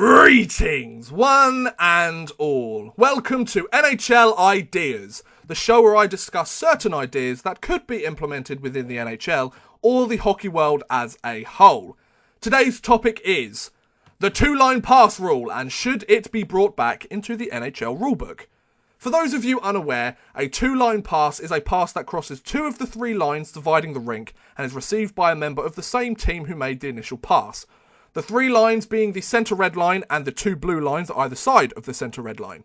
Greetings, one and all. Welcome to NHL Ideas, the show where I discuss certain ideas that could be implemented within the NHL or the hockey world as a whole. Today's topic is the two-line pass rule, and should it be brought back into the NHL rulebook? For those of you unaware, a two-line pass is a pass that crosses two of the three lines dividing the rink and is received by a member of the same team who made the initial pass. The three lines being the centre red line and the two blue lines at either side of the centre red line.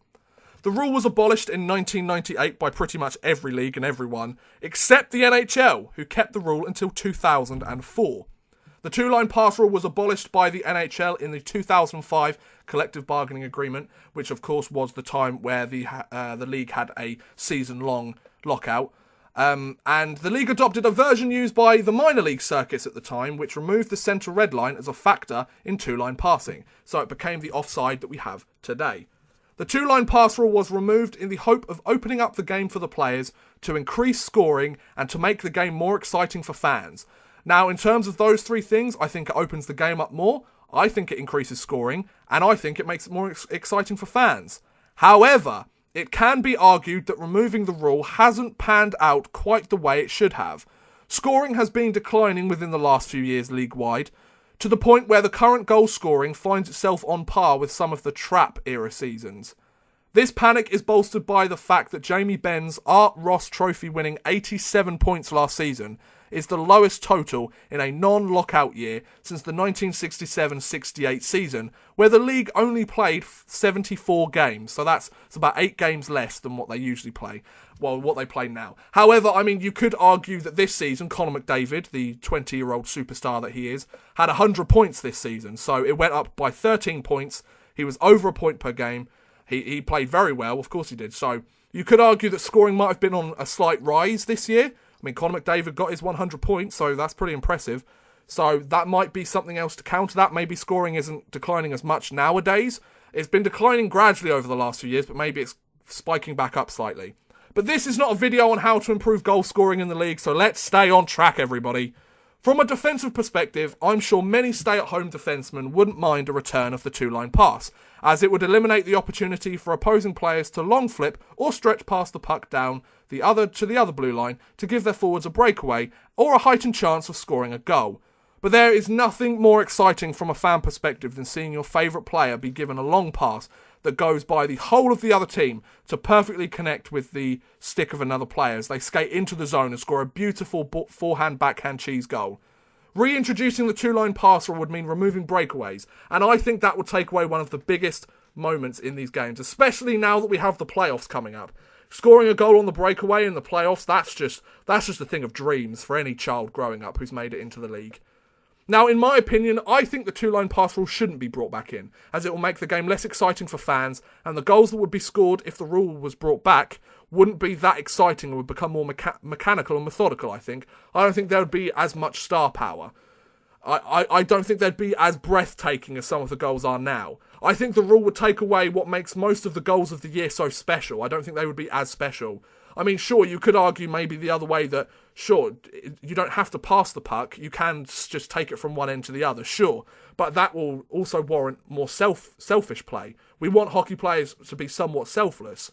The rule was abolished in 1998 by pretty much every league and everyone, except the NHL, who kept the rule until 2004. The two-line pass rule was abolished by the NHL in the 2005 collective bargaining agreement, which of course was the time where the league had a season-long lockout. And the league adopted a version used by the minor league circuits at the time, which removed the centre red line as a factor in two-line passing, so it became the offside that we have today. The two-line pass rule was removed in the hope of opening up the game for the players, to increase scoring, and to make the game more exciting for fans. Now, in terms of those three things, I think it opens the game up more, I think it increases scoring, and I think it makes it more exciting for fans. However, it can be argued that removing the rule hasn't panned out quite the way it should have. Scoring has been declining within the last few years league-wide, to the point where the current goal scoring finds itself on par with some of the trap-era seasons. This panic is bolstered by the fact that Jamie Benn's Art Ross Trophy-winning 87 points last season is the lowest total in a non-lockout year since the 1967-68 season, where the league only played 74 games, so that's about 8 games less than what they usually play, well, what they play now. However, I mean, you could argue that this season, Connor McDavid, the 20-year-old superstar that he is, had 100 points this season, so it went up by 13 points, he was over a point per game, he played very well, of course he did, so you could argue that scoring might have been on a slight rise this year. I mean, Connor McDavid got his 100 points, so that's pretty impressive. So that might be something else to counter that. Maybe scoring isn't declining as much nowadays. It's been declining gradually over the last few years, but maybe it's spiking back up slightly. But this is not a video on how to improve goal scoring in the league, so let's stay on track, everybody. From a defensive perspective, I'm sure many stay-at-home defensemen wouldn't mind a return of the two-line pass, as it would eliminate the opportunity for opposing players to long flip or stretch past the puck down the other blue line to give their forwards a breakaway or a heightened chance of scoring a goal. But there is nothing more exciting from a fan perspective than seeing your favourite player be given a long pass that goes by the whole of the other team to perfectly connect with the stick of another player as they skate into the zone and score a beautiful forehand-backhand cheese goal. Reintroducing the two-line pass rule would mean removing breakaways, and I think that would take away one of the biggest moments in these games, especially now that we have the playoffs coming up. Scoring a goal on the breakaway in the playoffs, that's just a thing of dreams for any child growing up who's made it into the league. Now, in my opinion, I think the two-line pass rule shouldn't be brought back in, as it will make the game less exciting for fans, and the goals that would be scored if the rule was brought back wouldn't be that exciting and would become more mechanical and methodical, I think. I don't think there would be as much star power. I don't think they'd be as breathtaking as some of the goals are now. I think the rule would take away what makes most of the goals of the year so special. I don't think they would be as special. I mean, sure, you could argue maybe the other way that, sure, you don't have to pass the puck. You can just take it from one end to the other, sure. But that will also warrant more selfish play. We want hockey players to be somewhat selfless.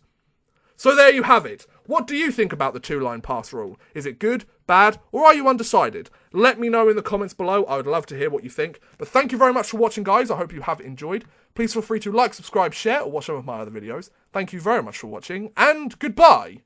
So there you have it. What do you think about the two-line pass rule? Is it good, bad, or are you undecided? Let me know in the comments below. I would love to hear what you think. But thank you very much for watching, guys. I hope you have enjoyed. Please feel free to like, subscribe, share, or watch some of my other videos. Thank you very much for watching, and goodbye.